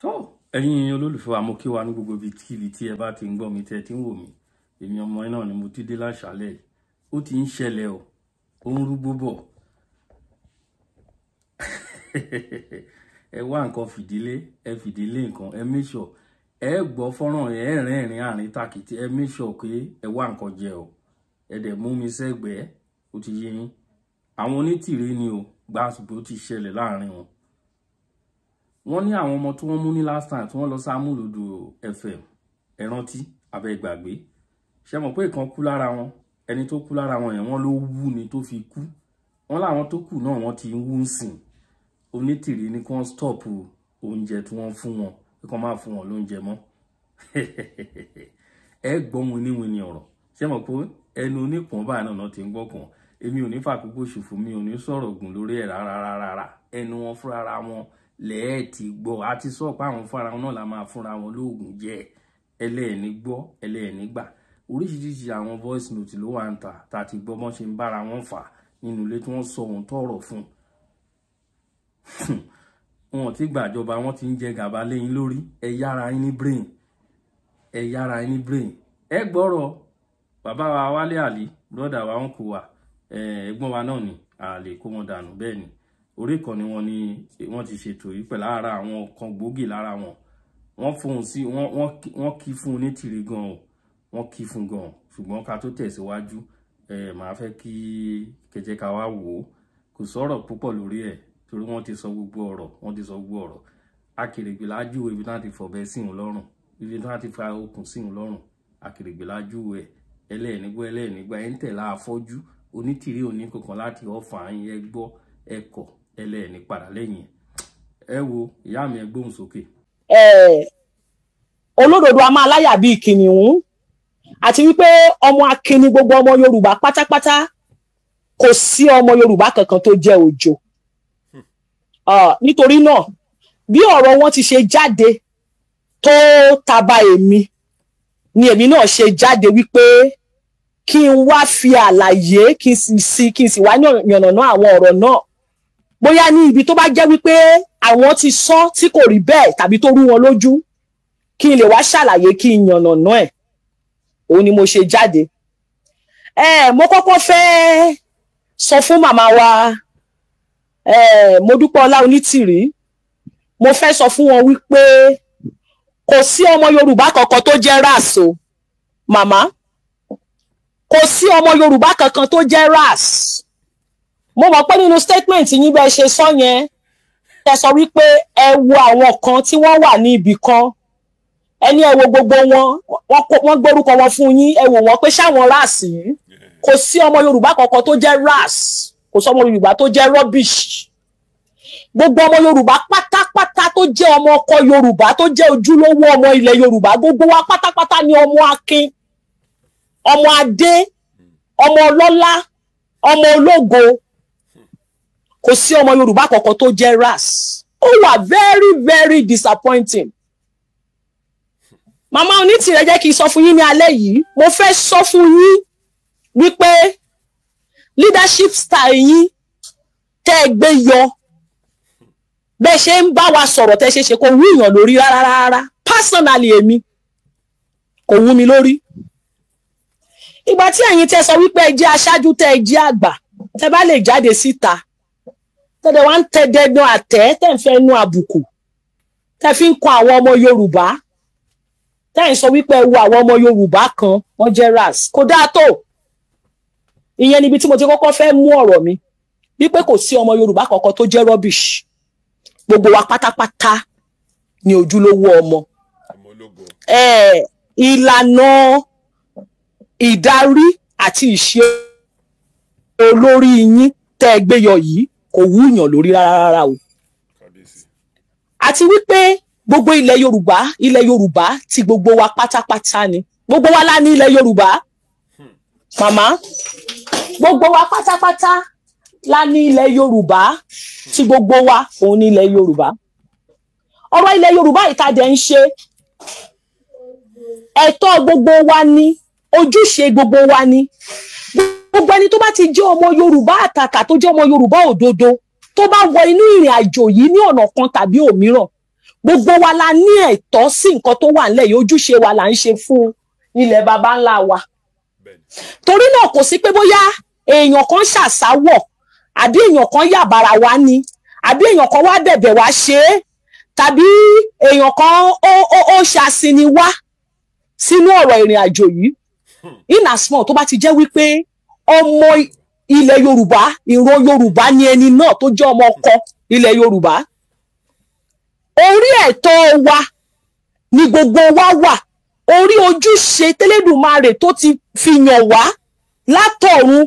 tó ẹ̀yin olólùfẹ́ wa mo kí wa ní gbogbo ibi tí ẹ bá ti ń gbọ́ mi tẹ́ ti ń wò mí èmi ọmọ náà ni mo ti dé láṣálẹ́ ó ti ń ṣẹlẹ̀ ó ń rúgbó bọ̀ ẹ wá nǹkan fìdílé ẹ fìdílé nǹkan ẹ make sure ẹ gbọ́ fọ́nrán ẹ rẹ́rìn àárín tàkìtì ẹ make sure pé ẹ wá nǹkan jẹ ẹ dẹ̀ mú mi sẹ́gbẹ̀ẹ́ ó ti yé yín àwọn onítìrí ni o gbàsùgbò ti ṣẹlẹ̀ láàrin wọn. Wọ́n ní àwọn ọmọ tí wọ́n mú ní last time tí wọ́n lọ sámúlòdò FM ẹ rántí abẹ́ ìgbàgbé ṣé mọ̀ pé ìkan kú lára wọn ẹni tó kú lára wọn yẹn wọ́n ló wú ni tó fi kú wọ́n láwọn tó kù náà wọ́n ti ń wú sìn onítìrí ní kí wọ́n stop oúnjẹ tí wọ́n fún wọn kí wọ́n má fún wọn lóúnjẹ mọ́ ẹ gbọ́ wọn níwìn ní ọ̀rọ̀ ṣé mọ̀ pé ẹnu onípọ̀n báyìí náà ti ń gbọ́kàn èmi ò ní fàkókò ṣòfò mi ò ní sọ̀rọ̀ ògùn lórí ẹ̀ rárá ẹnu wọn fúnra wọn lẹ́ẹ̀tì gbọ́ àti sọ pé àwọn fúnra wọn náà la máa fúnra wọn lóògùn jẹ ẹlẹ́ẹ̀ni gbọ́ ẹlẹ́ẹ̀ni gbà oríṣiríṣi àwọn voice note ló wà ń ta tá a ti gbọ́ bọ́n ṣe ń bára wọn fà nínú ilé tí wọ́n sọ ohun tọrọ fún wọn ti gbàjọba wọn ti ń jẹ gàba lẹ́yìn lórí ẹ yára yín ní brain ẹ yára yín ní brain ẹ gbọ́rọ̀ bàbá wa Wálé Àlí brother wa ń kó wa ẹ̀gbọ́n wa náà ni àlè kó wọn dànù bẹ́ẹ̀ ni orí kan ni wọ́n ti ṣètò yìí pẹ̀lú ara àwọn kan gbòógì lára wọn wọ́n fóun sí wọ́n kí fún onítìrí gan o wọ́n kí fún gan ṣùgbọ́n ká tó tẹ̀síwájú màá fẹ́ kí kẹjẹ ká wá wò ó kò sọ̀rọ̀ púpọ̀ lórí ẹ̀ torí wọ́n ti sọ gbogbo ọ̀rọ̀ Akèrègbè lájú ibi tí wọ́n ti fọ̀bẹ sí òun lọ́rùn ibi tí wọ́n ti fa okùn sí òun lọ́rùn Akèrègbè lájú ẹ̀ ẹlẹ́ẹ̀nígbà ẹ̀ ń tẹ̀lé afọ́jú onítìrí òní kankan láti ọ̀fà yín ẹ gbọ́ ẹ̀kọ́ ẹlẹ́ẹ̀ní padà lẹ́yìn ẹ wo ìyá mi ẹ gbóhùn sókè. Olódodo a máa láyà bíi kìnìún àti wípé ọmọ akíní gbogbo ọmọ Yorùbá pátápátá kò sí ọmọ Yorùbá kankan tó jẹ́ òjò nítorí náà bí ọ̀rọ̀ wọn ti ṣe jáde tó taba èmi ni èmi náà ṣe jáde wípé kí n wá fi àlàyé kí n sì wá yànnàná àwọn ọ̀rọ̀ náà bóyá ní ibi tó bá jẹ́ wípé àwọn ti sọ tí kò rí bẹ́ẹ̀ tàbí tó rú wọn lójú kí n lè wá ṣàlàyé kí n yànnàná ẹ̀ òun ni mo ṣe jáde. Mo kọ́kọ́ fẹ́ sọ fún màmá wa Modúpẹ́ọlá Onítìrí mo fẹ́ sọ fún wọn wípé kò sí ọmọ Yorùbá kankan tó jẹ́ ras o màmá kò sí ọmọ Yorùbá kankan tó jẹ́ ras mo mọ̀ pé nínú statement yín bẹ́ẹ̀ ṣe sọ yẹn ẹ sọ wípé ẹ wo àwọn kan tí wọ́n wà ní ibì kan ẹni ẹ wo gbogbo wọ́n gbórúkọ wọn fún yín ẹ wò wọ́n pé ṣáwọn ras yìí kò sí ọmọ Yorùbá kankan tó jẹ́ ras kò sí ọmọ Yorùbá tó jẹ́ rubbish gbogbo ọmọ Yorùbá pátápátá tó jẹ́ ọmọ ọkọ Yorùbá tó jẹ́ ojúlówó ọmọ ilẹ̀ Yorùbá gbogbo wa pátápátá ni ọmọ akin ọmọ adé ọmọ ọlọ́lá ọmọ ológo kò sí ọmọ Yorùbá kankan tó jẹ́ ras ó wà very very disappointing. Màmá Onítìrí jẹ́ kí n sọ fún yín ní alẹ́ yìí mo fẹ́ sọ fún yín wípé leadership style yín tẹ́ ẹ gbé yọ bẹ́ẹ̀ ṣe ń bá wa sọ̀rọ̀ tẹ́ ṣe kò wú èèyàn lórí rárá personally èmi kò wú mi lórí. Ìgbà tí ẹ̀yin tẹ́ sọ wípé ẹ jẹ́ aṣáájú tẹ́ ẹ jẹ́ àgbà tẹ́ bá lè jáde síta tẹ́lẹ̀ wá ń tẹ́ dẹ́nu àtẹ́ tẹ́ ń fẹ́ nu àbùkù tẹ́ fi ń kọ àwọn ọmọ Yorùbá tẹ́ ń sọ wípé ẹ wo àwọn ọmọ Yorùbá kan wọ́n jẹ́ ras kò dáa tó ìyẹn níbi tí mo ti kọ́kọ́ fẹ́ mú ọ̀rọ̀ mi wípé kò sí ọmọ Yorùbá kankan tó jẹ́ rubbish gbogbo wa pátápátá ni ojúlówó ọmọ ìlànà ìdarí àti ìṣe olórí yín tẹ́ ẹ gbé yọ yìí kò wúyàn lórí rárá o àti wípé gbogbo ilẹ̀ Yorùbá ti gbogbo wa pátápátá ni gbogbo wa lá ní ilẹ̀ Yorùbá màmá gbogbo wa pátápátá lá ní ilẹ̀ Yorùbá tí gbogbo wa òun ní ilẹ̀ Yorùbá ọ̀rọ̀ ilẹ̀ Yorùbá ìtàdẹ̀ ń ṣe ẹ̀tọ́ gbogbo wa ni ojúṣe gbogbo wa ni gbogbo ẹni tó bá ti jẹ́ ọmọ Yorùbá àtàtà tó jẹ́ ọmọ Yorùbá òdodo tó bá wọ inú ìrìn àjò yìí ní ọ̀nà kan tàbí òmíràn gbogbo wa la ní ẹ̀tọ́ sí nǹkan tó wà nílẹ̀ yìí, ojúṣe wa là ń ṣe fún ilẹ̀ baba ńlá wa. Torí náà kò sí pé bóyá èèyàn kan ṣàṣàwọ̀ àbí èèyàn kan yàbàrà wá ni àbí èèyàn kan wá bẹ̀bẹ̀ wá ṣe é tàbí èèyàn kan ó ṣàṣìní wá sínú ọ̀rọ̀ ìrìn àjò yìí. In as small tó bá ti jẹ́ wípé ọmọ ilẹ̀ Yorùbá, ìran Yorùbá ni ẹni náà tó jẹ́ ọmọ ọkọ ilẹ̀ Yorùbá, orí ẹ̀tọ́ wa ni gbogbo wa wà, orí ojúṣe tẹ́lẹ̀dùmarè tó ti fi yàn wá látọ̀run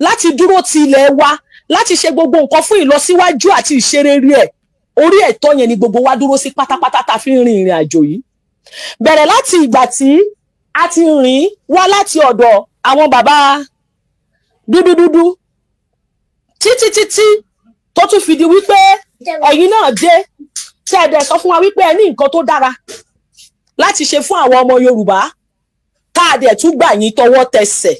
láti dúró ti ilẹ̀ wa, láti ṣe gbogbo nǹkan fún ìlọsíwájú àti ìṣerere ẹ̀, orí ẹ̀tọ́ yẹn ni gbogbo wa dúró sí pátápátá ta fi ń rin ìrìn àjò yìí. Bẹ̀rẹ̀ láti ìgbà tí a ti rìn wá láti ọ̀dọ̀ àwọn bàbá dúdúdúdú títí tó tún fi di wípé ẹ̀yin náà dé tí ẹ dẹ̀ sọ fún wa wípé ẹ ní nǹkan tó dára láti ṣe fún àwọn ọmọ Yorùbá, tá a dẹ̀ tún gbà yín tọwọ́ tẹsẹ̀.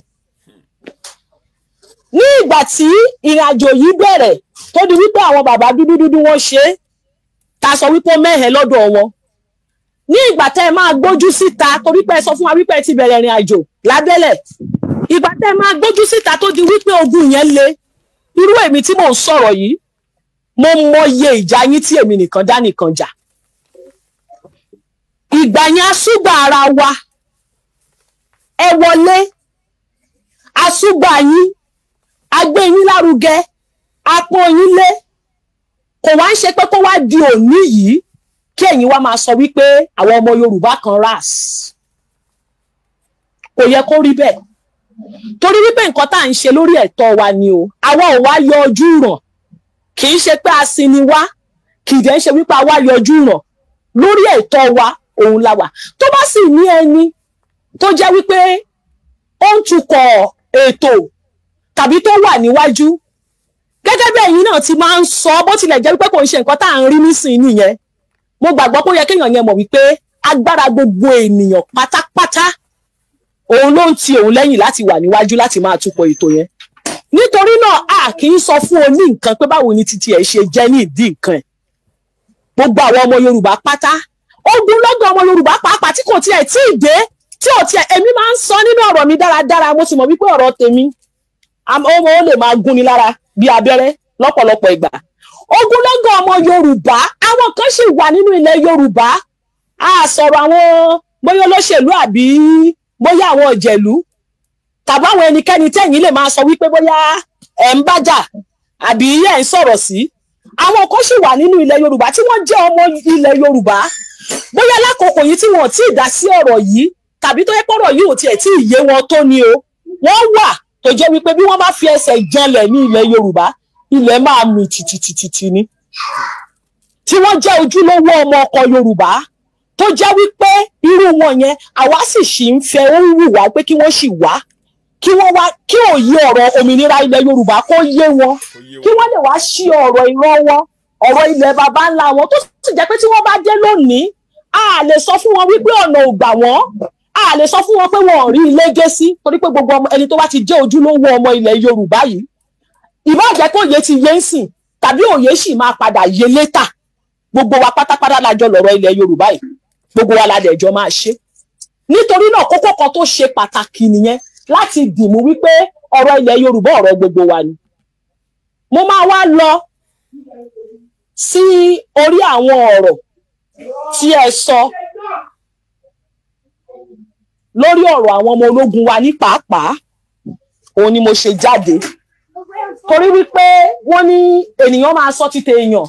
Ní ìgbà tí ìrìnàjò yìí bẹ̀rẹ̀ tó di wípé àwọn bàbá dúdúdúdú wọ́n ṣe é, ta sọ wípé mẹ́hẹ̀ lọ́dọ̀ wọn. Ní ìgbà tẹ́ ẹ máa gbójú síta torí pé ẹ sọ fún wa wípé ẹ ti bẹ̀rẹ̀ ìrìn àjò lábẹ́lẹ̀, ìgbà tẹ́ ẹ máa gbójú síta tó di wípé ogun yẹn le, irú èmi tí mò ń sọ̀rọ̀ yìí, mo mọye ìjà yín tí èmi nìkan dá nìkan jà. Ìgbà yẹn asúgbà ara wa, ẹ wọlé, asúgbà yín, agbé yín lárugẹ, apọ́n yín lé, kò wá ń ṣe pé kó wá di òní yìí kí ẹ̀yin wá máa sọ wípé àwọn ọmọ Yorùbá kan ras. Kò yẹ kó rí bẹ́ẹ̀, torí wípé nǹkan tá à ń ṣe lórí ẹ̀tọ́ wa ni o, àwa ò wá yọ ojú ràn, kì í ṣe pé a sin ni wá, kì í dẹ̀ ń ṣe wípé àwa yọ ojú ràn, lórí ẹ̀tọ́ wa òun la wà. Tó bá sì ní ẹni tó jẹ́ wípé ó ń tukọ̀ ètò tàbí tó wà níwájú, gẹ́gẹ́ bí ẹ̀yin náà ti máa ń sọ, bó tilẹ̀ jẹ́ wípé kò ń ṣe nǹkan tá à ń rí nísìnyí nìyẹn, mo gbàgbọ́ pé ó yẹ kéèyàn yẹn mọ̀ wípé agbára gbogbo ènìyàn pátápátá òun ló ń ti òun lẹ́yìn láti wà níwájú láti máa tukọ̀ ètò yẹn. Nítorí náà a kì í sọ fún oní nǹkan pé báwo ni titi ẹ̀ ṣe jẹ́ ní ìdí nǹkan ẹ̀. Gbogbo àwọn ọmọ Yorùbá pátá, ogunlọ́gọ̀ ọmọ Yorùbá pàápàá tí kò tiẹ̀ tí ì dé, tí ò tiẹ̀, èmi máa ń sọ nínú ọ̀rọ̀ mi dáradára, mo sì mọ̀ wípé ọ̀rọ̀ tèmi ó lè máa gún ni lára bí abẹ́rẹ́ lọ́pọ̀lọpọ̀ ìgbà. Ogunlọ́gọ̀ ọmọ Yorùbá, àwọn kan sì wà nínú ilẹ̀ Yorùbá, a sọ̀rọ̀ àwọn bóyá olóṣèlú àbí bóyá àwọn ìjẹ̀lú tàbí àwọn ẹnikẹ́ni tẹ́yìn lè máa sọ wípé bóyá ẹ̀ ń bájà àbí ẹ̀ ń sọ̀rọ̀ sí. Àwọn kan sì wà nínú ilẹ̀ Yorùbá tí wọ́n jẹ́ ọmọ ilẹ̀ Yorùbá, bóyá lákòókò yìí tí wọ́n ti dá sí ọ̀rọ̀ yìí tàbí tó yẹ pọ̀rọ̀ yìí ò tiẹ̀ tí ì yé wọn tó ni o, wọ́n wà tó jẹ́ wípé bí wọ́n bá fi ẹsẹ̀ janlẹ̀ ní ilẹ̀ Yorùbá, ilẹ̀ máa mì tìtìtìtì ni. Tí wọ́n jẹ́ ojúlówó ọmọ ọkọ Yorùbá tó jẹ́ wípé irú wọn yẹn àwa sì ń fẹ́, ó ń wù wá pé kí wọ́n sì wá, kí wọ́n wá, kí òye ọ̀rọ̀ òmìnira ilẹ̀ Yorùbá kó yé wọn, kí wọ́n lè wá ṣí ọ̀rọ̀ ìran wọn, ọ̀rọ̀ ilẹ̀ baba ńlá wọn, tó sì jẹ́ pé tí wọ́n bá dé lónìí, a lè sọ fún wọn wípé ọ̀nà ò gbà wọ́n, a lè sọ fún wọn pé wọn ò rí ilé gé sí, torí pé gbogbo ẹni tó bá ti jẹ́ ojúlówó ọmọ ilẹ̀ Yorùbá yìí, ìbá jẹ́ kó òye ti yé ń sìn tàbí òye sì máa padà yé létà, gbogbo wa pátápátá lájọ lọ̀rọ̀ ilẹ̀ Yorùbá yìí, gbogbo wa ládẹ̀jọ́ máa ṣe. Nítorí náà kókó kan tó ṣe pàtàkì nìyẹn láti dìmú wípé ọ̀rọ̀ ilẹ̀ Yorùbá ọ̀rọ̀ gbogbo wa ni. Mo máa wá lọ sí orí àwọn ọ̀rọ̀ tí ẹ sọ lórí ọ̀rọ̀ àwọn ọmọ ológun wa ní pàápàá, òun ni mo ṣe jáde. Torí wípé wọ́n ní ènìyàn máa sọ títẹ̀ èèyàn,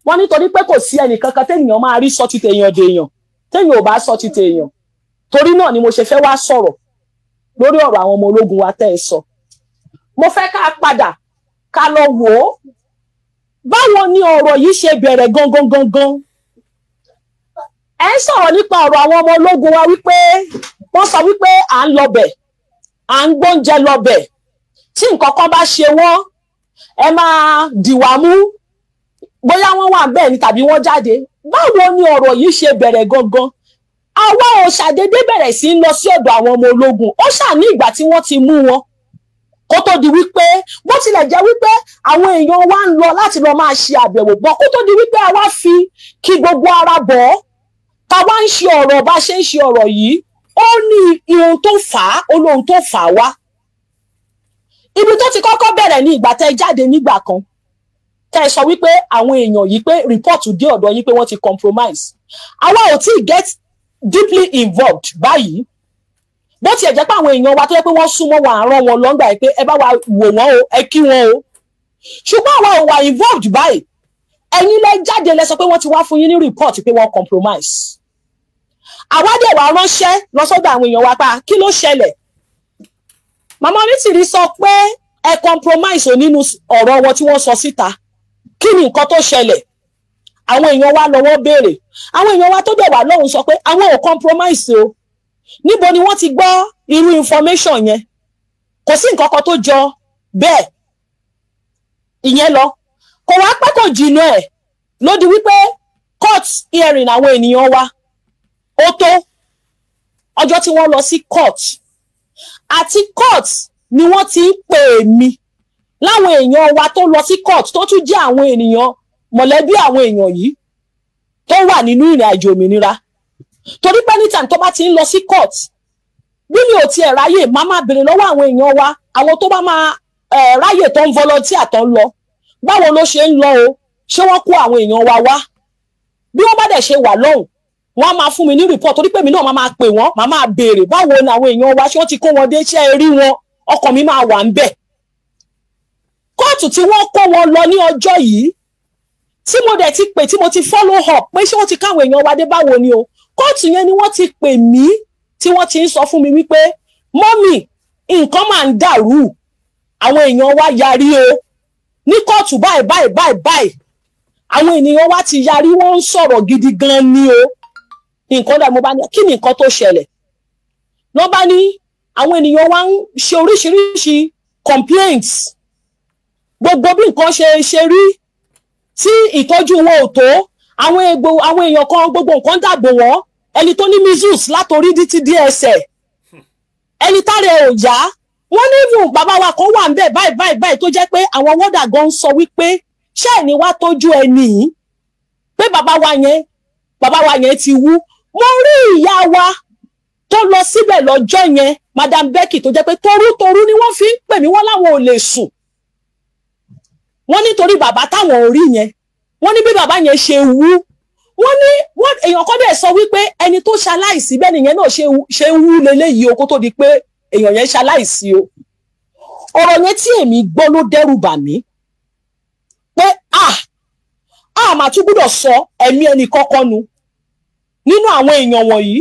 wọ́n ní torí pé kò sí ẹnìkankan téèyàn máa rí sọ títẹ̀ èèyàn dèèyàn téèyàn ò bá sọ títẹ̀ èèyàn. Torí náà ni mo ṣe fẹ́ wá sọ̀rọ̀ lórí ọ̀rọ̀ àwọn ọmọ ológun wa tẹ́ ẹ sọ. Mo fẹ́ ká padà ká lọ wò ó, báwo ni ọ̀rọ̀ yìí ṣe bẹ̀rẹ̀ gangan. Ẹ ń sọ̀rọ̀ nípa ọ̀rọ̀ àwọn ọmọ ológun wa wípé wọ́n sọ wípé à ń lọbẹ̀, à ń gbóúnjẹ lọbẹ̀, tí nǹkan kan bá ṣe wọ́n ẹ máa dìwà mú, bóyá wọ́n wà bẹ́ẹ̀ ni tàbí wọ́n jáde. Báwo ni ọ̀rọ̀ yìí ṣe bẹ̀rẹ̀ gangan? Àwa ò ṣàdédé bẹ̀rẹ̀ sí ń lọ sí ọ̀dọ̀ àwọn ọmọ ológun, ó ṣà ní ìgbà tí wọ́n ti mú wọn kó tó di wípé bó tilẹ̀ jẹ́ wípé àwọn èèyàn wa ń lọ láti lọ máa ṣe àbẹ̀wò bọ̀ kó tó di wípé a wá fi kí gbogbo ara bọ̀ ká wá ń ṣe ọ̀rọ̀ bá ṣe ń ṣe ọ̀rọ̀ yìí ó ní ohun tó fà á ó lóhun tó fà á wá. Ibi tó ti kọ́kọ́ bẹ̀rẹ̀ ní ìgbà tẹ́ jáde nígbà kan tẹ́ ẹ sọ wípé àwọn èèyàn yìí pé rìpọ́ọ̀tù dé ọ̀dọ̀ yín pé wọ́n ti compromise. Àwa ò tí ì get deeply involved báyìí bó tiẹ̀ jẹ́ pé àwọn èèyàn wa tó yẹ pé wọ́n súnmọ́ wọn àárọ̀ wọn lọ́ngbà yìí pé ẹ bá wa wò wọ́n o ẹ kí wọn o ṣùgbọ́n àwa ò wà involved báyìí ẹ̀yin lẹ jáde lẹ sọ pé wọ́n ti wá fún yín ní report pé wọ́n compromise. Àwa dẹ̀ wá ránṣẹ́ lọ sọ́dọ̀ àwọn èèyàn wa pa kí ló ṣẹlẹ̀. Màmá Onítìrí sọ pé ẹ compromise nínú ọ̀rọ̀ wọn tí wọ́n sọ síta kí ni nǹkan tó ṣẹlẹ̀. Àwọn èèyàn wa lọ́wọ́ béèrè àwọn èèyàn wa tó dẹ̀ wà lọ́hùn sọ pé àwọn ò compromise o níbo ni wọ́n ti gbọ́ irú information yẹn kò sí nǹkan kan tó jọ bẹ́ẹ̀ ìyẹn lọ kò wá pẹ́ kò jìnnà ẹ̀ ló di wípé court hearing àwọn ènìyàn wa ó tó ọjọ́ tí wọ́n lọ sí court àti court ni wọ́n ti ń pè mí láwọn èèyàn wa tó lọ sí court tó tún jẹ́ àwọn ènìyàn mọ̀lẹ́bí àwọn èèyàn yìí tó wà nínú ìrìn àjò òmìnira torí pé anytime tó bá ti ń lọ sí court bí mi ò tiẹ̀ ráyè máa béèrè lọ́wọ́ àwọn èèyàn wa àwọn tó bá máa ráyè tó ń volunteer tó ń lọ báwo ló ṣe ń lọ o ṣé wọ́n kó àwọn èèyàn wa wá bí wọ́n bá dẹ̀ ṣe wà lọ́hùn wọ́n á máa fún mi ní report torí pé mi náà máa pè wọ́n máa béèrè báwo ni àwọn èèyàn wa ṣé wọ́n ti kó wọn dé ṣé rí wọn ọkàn mi máa wà ń bẹ̀. kóòtù tí wọ́n kó wọn lọ ní ọjọ́ yìí tí mo dẹ̀ ti pè tí mo ti follow up pé ṣé wọ́n ti káwọn èèyàn wa dé báwo ni o kóòtù yẹn ni wọ́n ti pè mí tí wọ́n ti ń sọ fún mi wípé mọ́mì nǹkan máa ń dàrú àwọn èèyàn wa yarí o ní kóòtù báyìí àwọn ènìyàn wa ti yarí wọ́n ń sọ̀rọ̀ gidi gan ni o nǹkan dà mo bá ní kí ni nǹkan tó ṣẹlẹ̀ ló bá ní àwọn ènìyàn wa ń ṣe oríṣiríṣi complaints gbogbo bí nǹkan ṣe rí tí ìtọ́jú wọn ò tó àwọn èèyàn kan gbogbo nǹkan dàbò wọ́n ẹni tó ní measles látorí títí dé ẹsẹ̀ ẹni táre ò yá wọ́n ní ìfún bàbá wa kan wà ń bẹ̀ báyìí tó jẹ́ pé àwọn wọ́dà gan ń sọ wípé ṣé ẹni wá tọ́jú ẹni yìí pé bàbá wa yẹn ti wú mo rí ìyá wa tó lọ síbẹ̀ lọ́jọ́ yẹn Madam Becky tó jẹ́ pé torútorú ni wọ́n fi ń pè mí wọ́n láwọn ò lè sùn wọ́n nítorí bàbá táwọn ò rí yẹn wọ́n ní bí bàbá yẹn ṣe wú wọ́n ní èèyàn kan dẹ̀ sọ wípé ẹni tó ṣaláìsí bẹ́ẹ̀ nìyẹn náà ṣe ń wú leléyìí o kó tó di pé èèyàn yẹn ṣaláìsí o ọ̀rọ̀ yẹn tí èmi gbọ́ ló dẹ́rù bà mí pé màá tún gbọ́dọ̀ sọ ẹ̀mí ẹnì kọ́kọ́ nu nínú àwọn èèyàn wọ̀nyí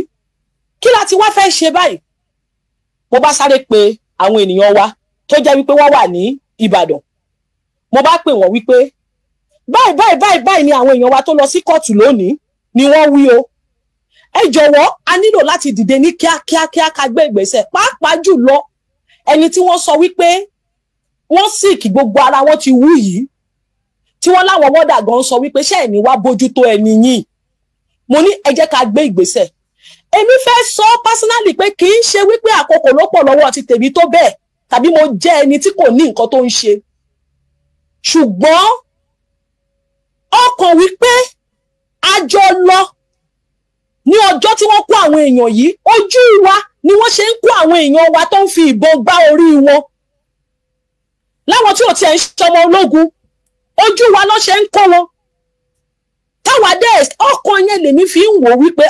kí láti wá fẹ́ ṣe báyìí mo bá sáré pe àwọn ènìyàn wa tó jẹ́ wípé wọ́n wà ní Ìbàdàn mo bá pè wọ́n wípé báyìí ni àwọn èèyàn wa tó lọ sí kóòtù lónìí ni wọ́n wí o ẹ jọ̀wọ́ a nílò láti dìde ní kíákíá ká gbé ìgbésẹ̀ pàápàá jùlọ ẹni tí wọ́n sọ wípé wọ́n sick gbogbo ara wọn ti wú yìí tí wọ́n láwọn wọ́dà gan sọ wípé ṣé ẹni wá bójútó ẹni yìí mo ní ẹ jẹ́ ká gbé ìgbésẹ̀ èmi fẹ́ sọ personally pé kì í ṣe wípé àkókò ló pọ̀ lọ́wọ́ ti tèmi tó bẹ́ẹ̀ tàbí mo jẹ́ ẹni tí kò ní nǹkan tó ń ṣe ṣùgbọ́n ọkàn wípé a jọ lọ ní ọjọ́ tí wọ́n kó àwọn èèyàn yìí ojú wa ni wọ́n ṣe ń kó àwọn èèyàn wa tó ń fi ìbọn gbá orí wọn láwọn tí ò tiẹ̀ ń ṣọmọ ológun ojú wa ló ṣe ń kó wọn táwa dé ọkàn yẹn lèmi fi ń wò wípé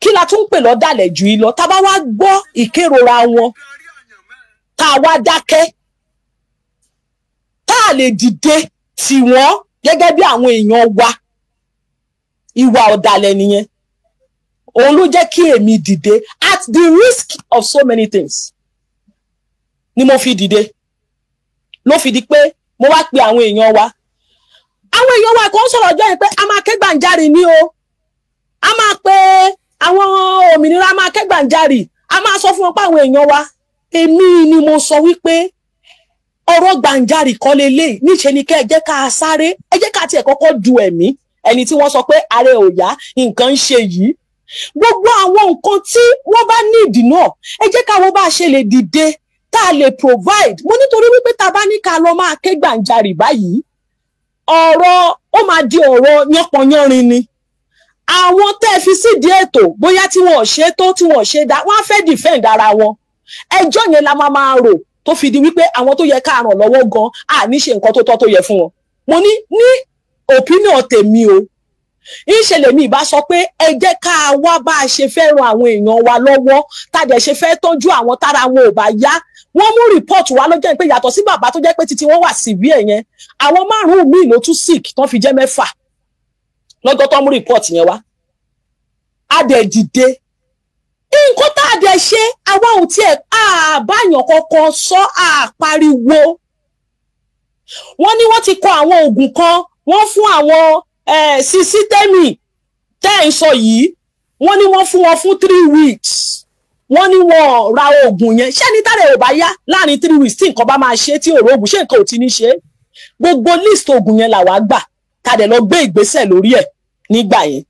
kí la tún pè lọ́dàlẹ̀ jù yìí lọ tá bá wá gbọ́ ìkérora wọn tá a wá dákẹ́ tá a lè dìde tì wọ́n gẹ́gẹ́ bí àwọn èèyàn wa ìwà ọ̀dàlẹ̀ nìyẹn òun ló jẹ́ kí èmi dìde at the risk of so many things ni mo fi dìde ló fi di pé mo wá pe àwọn èèyàn wa kan sọ̀rọ̀ ọjọ́ yẹn pé a máa ké gbàǹjarì ní o a máa pe àwọn òmìnira máa ké gbàǹjarì a máa sọ fún wọn pé àwọn èèyàn wa èmi ni mo sọ wípé ọ̀rọ̀ gbàǹjarì kọ́ lélẹ̀ níṣe ni kẹ́ ẹ jẹ́ ká sáré ẹ jẹ́ ká tiẹ̀ kọ́kọ́ du ẹ̀mí ẹni tí wọ́n sọ pé ààrẹ ò yá nǹkan ń ṣe yìí gbogbo àwọn nǹkan tí wọ́n bá ní ìdí náà ẹ jẹ́ káwọn bá ṣe lè dìde tá tá a lè provide mo nítorí wípé tá a bá ní ká lọ máa ké gbàǹjarì báyìí ọ̀rọ̀ ó máa di ọ̀rọ̀ yánpọnyánrin ni àwọn tẹ́ fi sídìí ètò bóyá tí wọn ò ṣe tó tí wọn ò ṣe dá wọn á fẹ́ defend ara wọn ẹjọ́ yẹn la máa rò tó fi di wípé àwọn tó yẹ ká ràn lọ́wọ́ gan àní ṣe nǹkan tó tọ́ tó yẹ fún wọn mo ní opinion tèmi o ìṣẹ̀lẹ̀ mi ìbá sọ pé ẹ jẹ́ ká wá bá a ṣe fẹ́ ran àwọn èèyàn wa lọ́wọ́ tá dẹ̀ ṣe fẹ́ tọ́jú àwọn tára wọn ò bá yá wọ́n mú report wá lọ́jọ́ pé yàtọ̀ sí bàbá tó jẹ́ pé títí wọ́n wà severe yẹn àwọn 5 míì ló tún sick tán fi jẹ́ 6 lọ́jọ́ tó mú report yẹn wá a dẹ̀ dìde nǹkan tá a dẹ̀ ṣe àwa ò tiẹ̀ àbáyàn kankan sọ àpariwo wọ́n ní wọ́n ti kọ àwọn oògùn kan wọ́n fún àwọn sísítẹ́mì tẹ́ ń sọ yìí wọ́n ní wọ́n fún wọn fún 3 weeks wọ́n ní wọ́n ra oògùn yẹn ṣé ní tàrẹ̀ ò bá yá láàrin 3 weeks tí nǹkan bá máa ṣe tí òrò oògùn ṣé nǹkan ò ti ní ṣe gbogbo list oògùn yẹn làwa gbà ká dẹ̀ lọ gbé ìgbésẹ̀ lórí ẹ̀ nígbà yẹn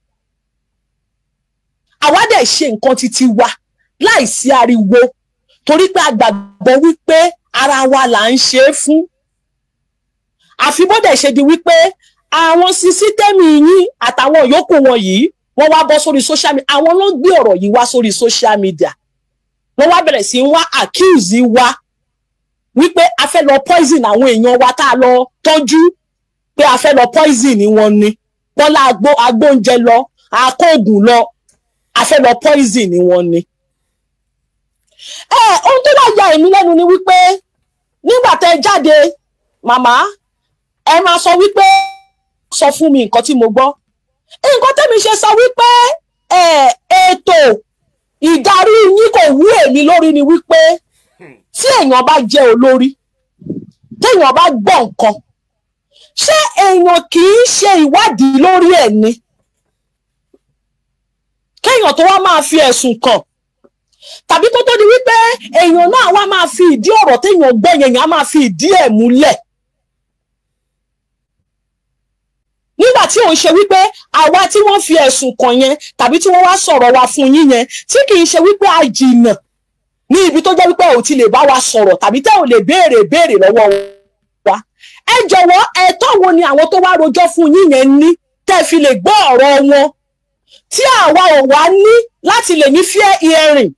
àwa dẹ̀ ṣe nǹkan títí wa láìsí ariwo torí pé a gbàgbọ́ wípé ara wa là ń ṣe é fún àfi bó dẹ̀ ṣe di wípé àwọn sísítẹ́mì yín àtàwọn yòókù wọn yìí wọ́n wá bọ́ sórí social media àwọn ló gbé ọ̀rọ̀ yìí wá sórí social media wọ́n wá bẹ̀rẹ̀ sí wá accuse wa wípé a fẹ́ lọ poison àwọn èèyàn wa tá a lọ tọ́jú pé a fẹ́ lọ poison ni wọ́n ní wọ́n lá agbóúnjẹ lọ akóògùn lọ a fẹ́ lọ poison ni wọ́n ní. Ohun tó wá ya èmi lẹ́nu ni wípé nígbà tẹ́ jáde màmá ẹ máa sọ wípé sọ fún mi nǹkan tí mo gbọ́ nǹkan tẹ́mi ṣe sọ wípé ètò ìdarí yín kò wú èmi lórí ni wípé tí èèyàn bá jẹ́ olórí téèyàn bá gbọ́ nǹkan ṣé èèyàn kì í ṣe ìwádìí lórí ẹ̀ ni kéèyàn tó wá máa fi ẹ̀sùn kàn tàbí kó tó di wípé èèyàn náà wá máa fi ìdí ọ̀rọ̀ téèyàn gbọ́ yẹn á máa fi ìdí ẹ̀ múlẹ̀ nígbà tí òun ṣe wípé àwa tí wọ́n fi ẹ̀sùn kàn yẹn tàbí tí wọ́n wá sọ̀rọ̀ wa fún yín yẹn tí kì í ṣe wípé a jìnnà ní ibi tó jẹ́ wípé ò ti lè bá wa sọ̀rọ̀ tàbí tẹ́ ò lè béèrè lọ́wọ́ wa ẹ jọ̀wọ́ ẹ̀tọ́ wo ni àwọn tó wá rojọ́ fún yín yẹn ní tẹ́ fi lè gbọ́ ọ̀rọ̀ wọn tí àwa ò wá ní láti lè ní fair hearing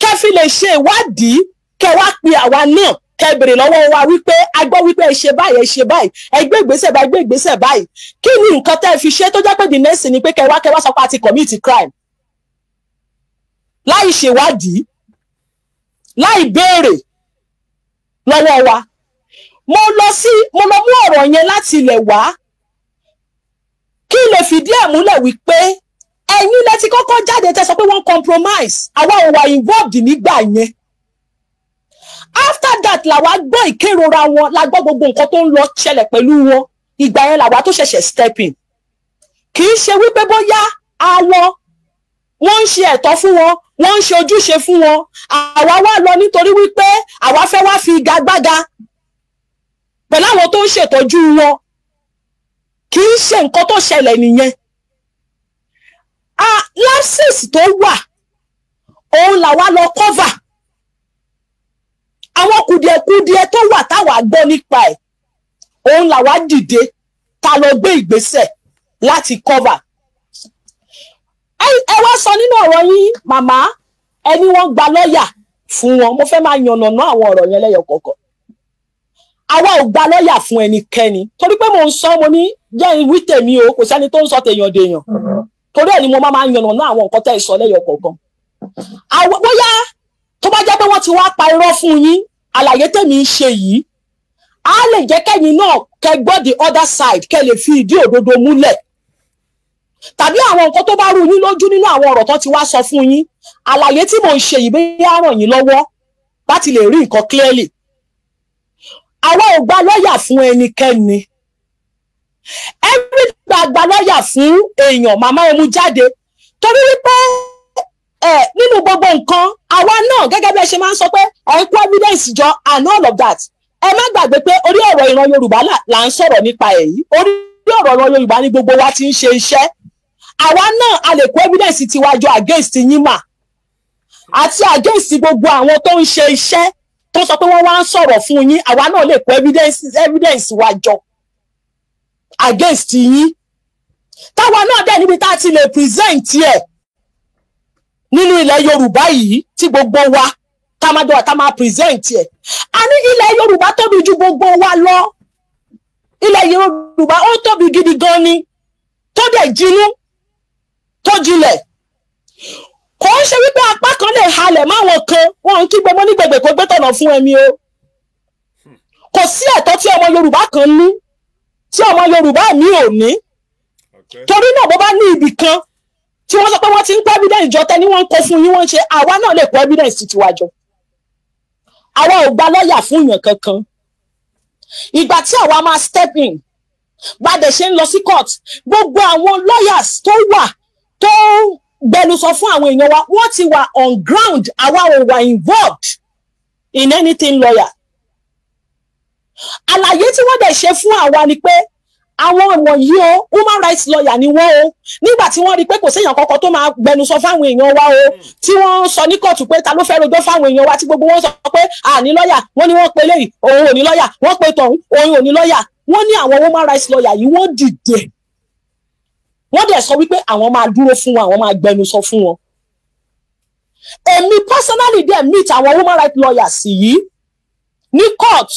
kẹ́ fi lè ṣe ìwádìí kẹ́ wá pe àwa náà kẹ́ bèrè lọ́wọ́ wa wípé a gbọ́ wípé ẹ ṣe báyìí ẹ ṣe báyìí ẹ gbé ìgbésẹ̀ báyìí kí ni nǹkan tẹ́ fi ṣe tó jẹ́ pé the next ni pé kẹ́ wá sọ pé a ti commit crime láì ṣèwádìí láì béèrè lọ́wọ́ wa mo lọ mú ọ̀rọ̀ yẹn láti ilẹ̀ wá kí lè fìdí ẹ̀ múlẹ̀ wípé ẹ̀yin lẹ ti kọ́kọ́ jáde tẹ́ sọ pé wọ́n compromise àwa ò wà involved nígbà yẹn after that làwa gbọ́ ìkérora wọn la gbọ́ gbogbo nǹkan tó ń lọ ṣẹlẹ̀ pẹ̀lú wọn ìgbà yẹn làwa tó ṣẹ̀ṣẹ̀ step in kì í ṣe wípé bóyá wọ́n ń ṣe ẹ̀tọ́ fún wọn wọ́n ń ṣe ojúṣe fún wọn àwa wá lọ nítorí wípé àwa fẹ́ wá fi igagbága pẹ̀lú àwọn tó ń ṣètọ́jú wọn kì í ṣe nǹkan tó ṣẹlẹ̀ nìyẹn lapses tó wà òun làwa lọ cover àwọn kùdìẹ̀kùdìẹ̀ tó wà táwa gbọ́ nípa ẹ̀ òun làwa dìde ta lọ gbé ìgbésẹ̀ láti cover ẹ wá sọ nínú ọ̀rọ̀ yín màmá ẹni wọ́n gba lọ́ọ̀yà fún wọn mo fẹ́ máa yànnàná àwọn ọ̀rọ̀ yẹn lẹ́yọ kọ̀ọ̀kan àwa ò gba lọ́ọ̀yà fún ẹnikẹ́ni torí pé mo ń sọ mo ní jẹ́ ìwí tèmi o kò sẹ́ni tó ń sọ tèèyàn dèèyàn torí ẹ̀ ni mo máa yànnàná àwọn nǹkan tẹ́ ẹ sọ lẹ́yọ kọ̀ọ̀kan bóyá tó bá jẹ́ pé wọ́n ti wá pa irọ́ fún yín àlàyé tèmi ń ṣe yìí á lè jẹ́ kẹ́yìn náà kẹ́ gbọ́ the other side kẹ́ lè fi ìdí òdodo múlẹ̀ tàbí àwọn nǹkan tó bá rú yín lójú nínú àwọn ọ̀rọ̀ tó ti wá sọ fún yín àlàyé tí mò ń ṣe yìí bóyá ràn yín lọ́wọ́ láti lè rí nǹkan clearly àwa ò gba lọ́ọ̀yà fún ẹnikẹ́ni every gba lọ́ọ̀yà fún èèyàn màmá ẹ mú jáde torí wípé nínú gbogbo nǹkan àwa náà gẹ́gẹ́ bí ẹ ṣe máa ń sọ pé ẹ ń kó evidence jọ and all of that ẹ má gbàgbé pé orí ọ̀rọ̀ ìran Yorùbá là ń sọ̀rọ̀ nípa èyí orí ọ̀rọ̀ ìran Yorùbá ní gbogbo wa ti ń ṣe iṣẹ́ àwa náà a lè kó evidence tiwa jọ against yín mà àti against gbogbo àwọn tó ń ṣe iṣẹ́ tó sọ pé wọ́n wá ń sọ̀rọ̀ fún yín, àwa náà lè kó evidence wa jọ against yín táwa náà dẹ̀ níbi tá a ti lè present ẹ̀ nínú ilẹ̀ Yorùbá yìí tí gbogbo wa tá máa present ẹ̀. A ní ilẹ̀ Yorùbá tóbi ju gbogbo wa lọ. Ilẹ̀ Yorùbá ó tóbi gidi gan ni, tó dẹ̀ jinú, tó jinlẹ̀. Kò ń ṣe wípé apá kan lè halẹ̀ máwọn kan, wọn ń kígbe mọ́ ní gbègbè kó gbé tọ̀nà fún ẹ̀mí o. Kò sí ẹ̀tọ́ tí ọmọ Yorùbá kan ní tí ọmọ Yorùbá mi ò ní. Torí náà bó bá ní ibì kan tí wọ́n sọ pé wọ́n ti ń kó evidence jọ tẹ́ ní wọ́n ń kó fún yín wọ́n ń ṣe, àwa náà lè kó evidence tiwa jọ. Àwa ò gba lọ́ọ̀yà fún èèyàn kankan. Ìgbà tí àwa máa step in bá dẹ̀ ṣe ń lọ sí court, gbogbo àwọn lawyers tó wà tó gbẹnusọ fún àwọn èèyàn wa wọ́n ti wà on ground, àwa ò wà involved in anything lawyer. Àlàyé tí wọ́n dẹ̀ ṣe fún àwa ni pé àwọn wọ̀nyí o human rights lawyer ni wọ́n o, nígbà tí wọ́n rí pé kò séèyàn kankan tó máa gbẹnusọ fáwọn èèyàn wa o, tí wọ́n sọ ní kóòtù pé ta ló fẹ́ rojọ́ fáwọn èèyàn wa, tí gbogbo wọn sọ pé àní lọ́yà, wọ́n ní wọ́n pe léyìí òun ò ní lọ́yà, wọ́n pe tọ̀hún òun ò ní lọ́yà, wọ́n ní àwọn human rights lawyer yìí wọ́n dìde, wọ́n dẹ̀ sọ wípé àwọn máa dúró fún wọn, àwọn máa gbẹnusọ fún wọn. Èmi personally dẹ̀ meet àwọn human rights lawyers yìí ní court,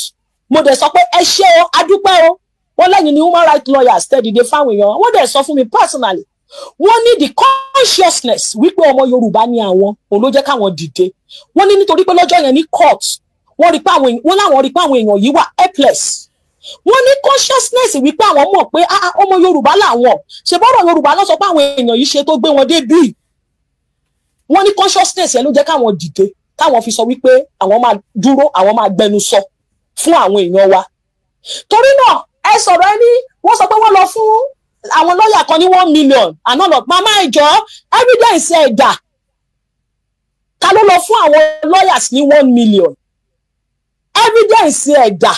mo dẹ̀ sọ pé ẹ ṣé o, adúpẹ́ o, wọ́n lẹ́yìn ní human rights lawyers tẹ́ dìde fáwọn èèyàn, wọ́n dẹ̀ sọ fún mi personally, wọ́n ní the consciousness wípé ọmọ Yorùbá ni àwọn, òun ló jẹ́ káwọn dìde. Wọ́n ní nítorí pé lọ́jọ́ yẹn ní court wọ́n rí pé àwọn èèyàn yìí wà helpless. Wọ́n ní consciousness wípé àwọn mọ̀ pé ọmọ Yorùbá làwọn, ṣe bọ́rọ̀ Yorùbá ló sọ pé àwọn èèyàn yìí ṣe tó gbé wọn débí. Wọ́n ní consciousness yẹn ló jẹ́ káwọn dìde, káwọn fi sọ wípé àwọn máa dúró, àwọn máa gbẹnusọ fún àwọn èèyàn wa. Torí náà ẹ sọ̀rọ̀ ẹni wọ́n sọ pé wọ́n lọ fún àwọn lọ́ọ̀yà kan ní 1 million àná lọ mama ìjọ evidence ẹ̀dà ká ló lọ fún àwọn lawyers ní 1 million evidence ẹ̀dà.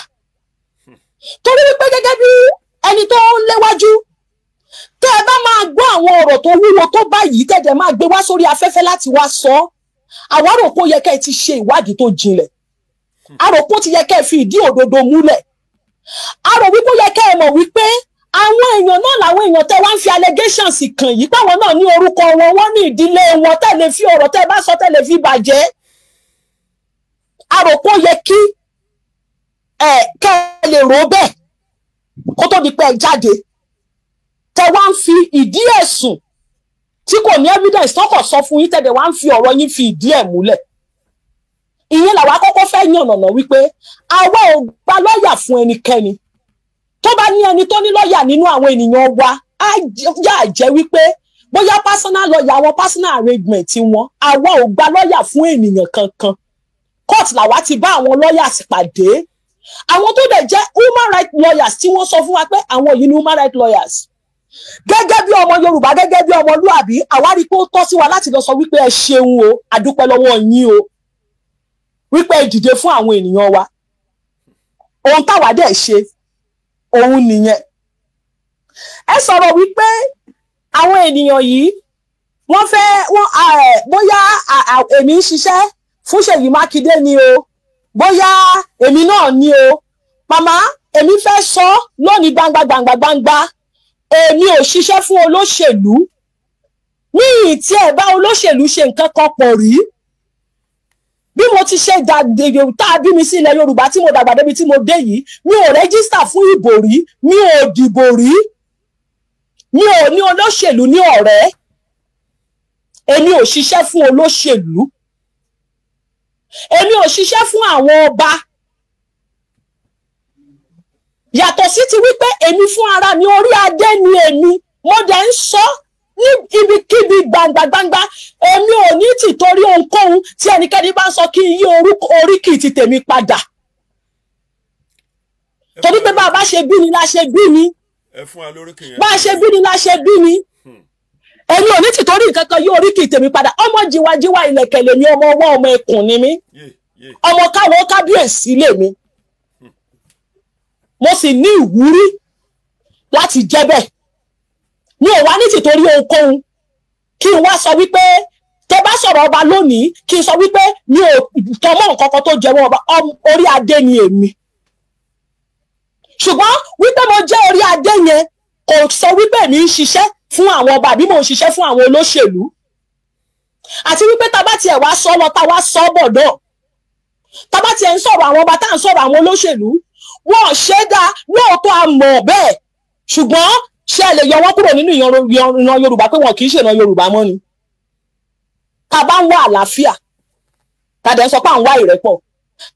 Torí wípé gẹ́gẹ́ bí ẹni tó léwájú tẹ́ ẹ bá máa gbọ́ àwọn ọ̀rọ̀ tó wúwo tó báyìí tẹ́jẹ̀ máa gbé wá sórí afẹ́fẹ́ láti wá sọ, àwa rò pé ó yẹ kẹ́ ẹ ti ṣe ìwádìí tó jinlẹ̀, a rò pé ó ti yẹ kẹ́ ẹ fi ìdí òdodo múlẹ̀, a rò wípé ó yẹ kẹ́ ẹ mọ̀ wípé àwọn èèyàn náà làwọn èèyàn tẹ́ wá ń fi allegations kàn yìí páwọn náà ní orúkọ wọn, wọ́n ní ìdílé wọn, tẹ́ lè fi ọ̀rọ̀ tẹ́ bá sọ tẹ́ lè fi bàjẹ́. A rò pé ó yẹ kí kẹ́ ẹ lè rò bẹ́ẹ̀ kó tó di pé ẹ jáde tẹ́ wá ń fi ìdí ẹ̀sùn tí kò ní evidence tó kàn sọ fún yín tẹ́ dẹ̀ wá ń fi ọ̀rọ̀ yín fi ìdí ẹ̀ múlẹ̀. Ìyẹn làwa kọ́kọ́ fẹ́ yànnàná wípé àwa ò gba lọ́ọ̀yà fún ẹnikẹ́ni. Tó bá ní ẹni tó ní lọ́ọ̀yà nínú àwọn ènìyàn wa á yà jẹ́ wípé bóyá personal lawyer àwọn personal arrangement wọn, àwa ò gba lọ́ọ̀yà fún ènìyàn kankan. Court làwa ti bá àwọn lawyers pàdé, àwọn tó dẹ̀ jẹ́ human rights lawyers tí wọ́n sọ fún wa pé àwọn yìí ni human rights lawyers. Gẹ́gẹ́ bí ọmọ Yorùbá, gẹ́gẹ́ bí ọmọlúàbí, àwa rí pé ó tọ́ sí wa láti lọ sọ wípé ẹ ṣeun o, àdúpẹ́ lọ́wọ́ yín o, wípé ẹ dìde fún àwọn ènìyàn wa. Ohun táwa dẹ̀ ṣe òun nìyẹn. Ẹ sọ̀rọ̀ wípé àwọn ènìyàn yìí wọ́n bóyá èmi ń ṣiṣẹ́ fún Ṣèyí Mákindé ni o, bóyá èmi náà ni o. Màmá, èmi fẹ́ sọ lónìí gbangba, èmi ò ṣiṣẹ́ fún olóṣèlú, ní ìtí ẹ̀ bá olóṣèlú ṣe nǹkan kan pọ̀ rí. Bí mo ti ṣe dàgbé tá a bí mi sí ilẹ̀ Yorùbá tí mo dàgbà débi tí mo dé yìí, mi ò rẹ́gísítà fún ìbò rí, mi ò dìbò rí, mi ò ní olóṣèlú ní ọ̀rẹ́, èmi ò ṣiṣẹ́ fún olóṣèlú, èmi ò ṣiṣẹ́ fún àwọn ọba. Yàtọ̀ sí ti wípé èmi fún ara mi orí adé ni èmi, mo dẹ̀ ń sọ ní ibikíbi gbangba, èmi ò ní tìtorí ohunkóhun tí ẹnikẹ́ni bá sọ kí n yí oríkì ti tèmi padà. Torí pé bá a bá ṣe bí ni la ṣe bí mi, bá a ṣe bí ni la ṣe bí mi, èmi ò ní tìtorí nǹkan kan yí oríkì tèmi padà. Ọmọ jíwájíwá ilẹ̀kẹ̀ lèmi, ọmọ ọwọ́ ọmọ ẹkùn ni mí, ọmọ káwọn kábíyèsí lèmi, mo sì ní ìwúrí láti jẹ́ bẹ́ẹ̀. Mi ò wá ní tìtorí ohunkóhun kí n wá sọ wípé tẹ́ bá sọ̀rọ̀ ọba lónìí kí n sọ wípé mi ò tọmọ nǹkan kan tó jẹ wọn ọba, orí adé ni èmi. Ṣùgbọ́n wípé mo jẹ́ orí adé yẹn kò sọ wípé mi ń ṣiṣẹ́ fún àwọn ọba àbí mo ń ṣiṣẹ́ fún àwọn olóṣèlú. Àti wípé tá bá tiẹ̀ wá sọ lọ tá wá sọ bọ̀ náà, tá bá tiẹ̀ ń sọ̀rọ̀ àwọn ọba tá ń sọ̀rọ̀ àwọn olóṣèlú, wọn ṣe dá lóòótọ́ a mọ̀ bẹ́ẹ̀, ṣùgbọ́n ṣé ẹ lè yọ wọ́n kúrò nínú ìran Yorùbá pé wọn kì í ṣe ìran Yorùbá mọ́ ni? Ká bá ń wá àlàáfíà, ká dẹ̀ sọ pé à ń wá ìrẹ́pọ̀,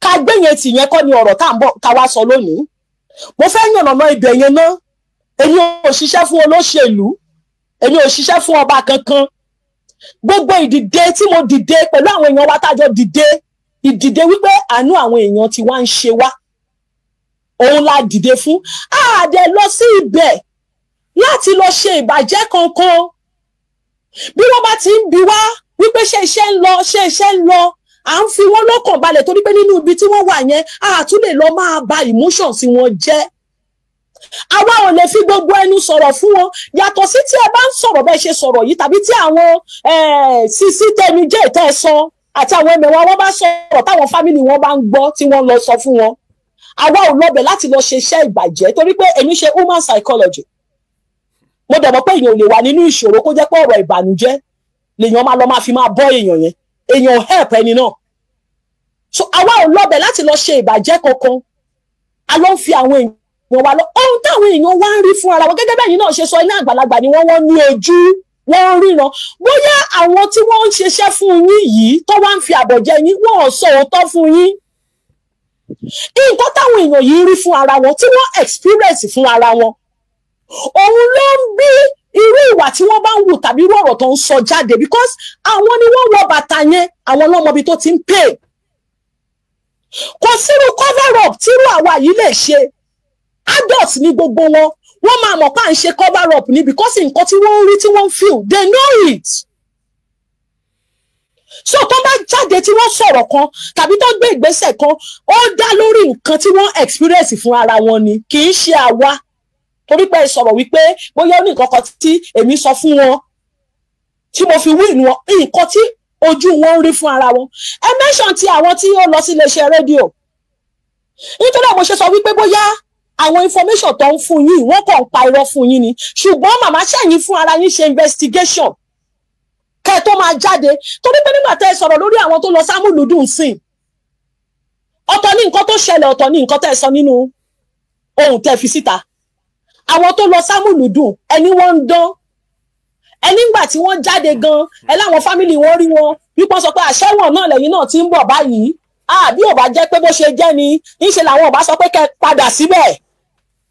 ká gbé yẹn tì yẹn kọ́ ni ọ̀rọ̀ tá ń bọ̀ ká wá sọ lónìí. Mo fẹ́ yànnàná ibẹ̀ yẹn náà. Èmi ò ṣiṣẹ́ fún olóṣèlú, èmi ò ṣiṣẹ́ fún ọba kankan. Gbogbo ìdìde tí mo dìde pẹ̀lú àwọn èèyàn wa tájọ dìde, ìdìde wípé àánú àwọn èèyàn tí wá ń ṣe wá, òun la dìde fún. Àdẹ lọ sí ibẹ̀ láti lọ ṣe ìbàjẹ́ kankan. Bí wọ́n bá ti ń bi wá wípé ṣé iṣẹ́ ń lọ, ṣé iṣẹ́ ń lọ, à ń fi wọ́n lọ́kàn balẹ̀ torí pé nínú ibi tí wọ́n wà yẹn a tún lè lọ máa ba emotion sí wọn jẹ́. Àwa ò lè fi gbogbo ẹnu sọ̀rọ̀ fún wọn, yàtọ̀ sí tí ẹ bá ń sọ̀rọ̀ bẹ́ẹ̀ ṣe sọ̀rọ̀ yìí, tàbí tí àwọn Sisi Tẹ́mi jẹ́ ìtẹ́ ẹ̀sán àti àwọn ẹ̀mẹ̀wà wọn bá sọ̀rọ̀ táwọn fámìlì wọn bá ń gbọ́ tí wọ́n lọ sọ fún wọn. Àwa ò lọbẹ̀ láti lọ ṣe iṣẹ́ ìbàjẹ́ torí pé èmi ṣe human psychology. Mo dẹ̀ mọ̀ pé èèyàn ò lè wà nínú ìṣòro kó jẹ́ pé ọ̀rọ̀ ìbànújẹ́ lèèyàn máa fi máa bọ́ èèyàn yẹn, èèyàn help ẹni náà. So àwa ò lọbẹ̀ láti lọ ṣe ìbàjẹ́ kankan, a lọ ń fi àwọn èèyàn wa lọ ohun táwọn èèyàn wá ń rí fún ara wọn. Gẹ́gẹ́ bẹ́ẹ̀ yìí náà ṣe sọ, iná àgbàlagbà ni wọ́n ní ojú, wọ́n ń ríran. Bóyá àwọn tí wọ́n ń ṣiṣẹ́ fún yín yìí tó wá ń fi àbọ̀jẹ́ yín, wọ́n ò sọ òótọ́ fún yín. Nǹkan táwọn èèyàn yìí rí fún ara wọn, tí wọ́n experience fún ara wọn, òun ló ń bí irú ìwà tí wọ́n bá ń wù tàbí irú ọ̀rọ̀ tó ń sọ jáde, because àwọn ni wọ́n wọ bàtà yẹn, àwọn lọ́mọbi tó ti ń pè. Kò sírú cover up tírú àwa yìí lè ṣe. Adults ní gbogbo wọn, wọ́n máa mọ̀ pé à ń ṣe cover up ni because nǹkan tí wọ́n ń rí tí wọ́n ń feel, they know it. So tó bá jáde tí wọ́n sọ̀rọ̀ kan tàbí tó gbé ìgbésẹ̀ kan, ó dá lórí nǹkan tí wọ́n experience fún ara wọn ni, kì í ṣe àwa. Torí pé sọ̀rọ̀ wípé bóyá ó ní nǹkan kan tí èmi sọ fún wọn tí mo fi win wọn, nǹkan tí ojú wọn ń rí fún ara wọn. Ẹ mention ti àwọn tí ó lọ sí iléeṣẹ́ rédíò. Nítorí àwọn ṣe sọ wípé bóyá àwọn information tó ń fún yín wọ́n kàn ń pa irọ́ fún yín ni, ṣùgbọ́n màmá ṣẹ̀yìn fún ara yín ṣe investigation kẹ́ tó máa jáde. Torí pé nígbà tẹ́ ẹ sọ̀rọ̀ lórí àwọn tó lọ sámúlùdùn sìn, ọ̀tọ̀ ní nǹkan tó ṣẹlẹ̀, ọ̀tọ̀ ní nǹkan tẹ́ ẹ sọ nínú ohun tẹ́ fi síta. Àwọn tó lọ sámúlùdùn ẹni wọ́n ń dán, ẹni ńgbà tí wọ́n jáde gan, ẹ láwọn fámìlì wọn rí wọn wípé sọ pé àṣẹwọ̀n náà lẹ́yìn náà ti ń bọ̀ báyìí. Bí ò bá jẹ́ pé bó ṣe jẹ́ ni, ńṣe làwọn ò bá sọ pé kẹ́ padà síbẹ̀.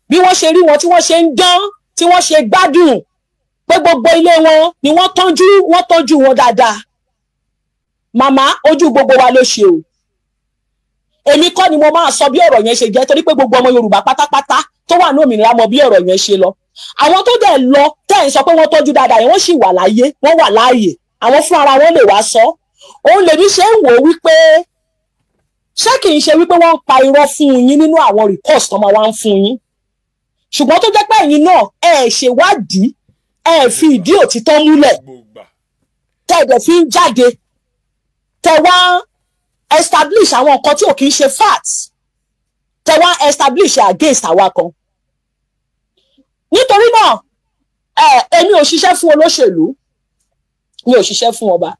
Bí wọ́n ṣe rí wọn tí wọ́n ṣe ń dán, tí wọ́n ṣe gbádùn, pé gbogbo ilé wọn ni wọ́n tọ́jú wọn dáadáa. Màmá, ojú gbogbo wa ló ṣe o. Èmi kọ́ ni mo máa sọ bí ọ̀rọ̀ yẹn ṣe jẹ́, torí pé gbogbo ọmọ Yorùbá pátápátá tó wà ní òmìnira mọ̀ bí ọ̀rọ̀ yẹn ṣe lọ. Àwọn tó dẹ̀ lọ tẹ́ ń sọ pé wọ́n tọ́jú dáadáa yẹn, wọ́n sì wà láyé, wọ́n wà láàyè. Àwọn fún ara wọn lè wá sọ. Òun lèmi ṣe ń wò wípé ṣé kì í ṣe wípé wọ́n ń pa irọ́ fún yín nínú àwọn reports tó máa wá ń fún yín. Ṣùgbọ́n tó jẹ́ pé ẹ̀yin náà ṣèwádìí, fi ìdí òtítọ́ múlẹ̀, tẹ́ ẹ̀dẹ̀ fi ń jáde, tẹ́ wá establish àwọn nǹkan tí ò kì í ṣe facts, tẹ́ wá establish against àwa kan. Nítorí náà èmi ò ṣiṣẹ́ fún olóṣèlú, mi ò ṣiṣẹ́ fún ọba.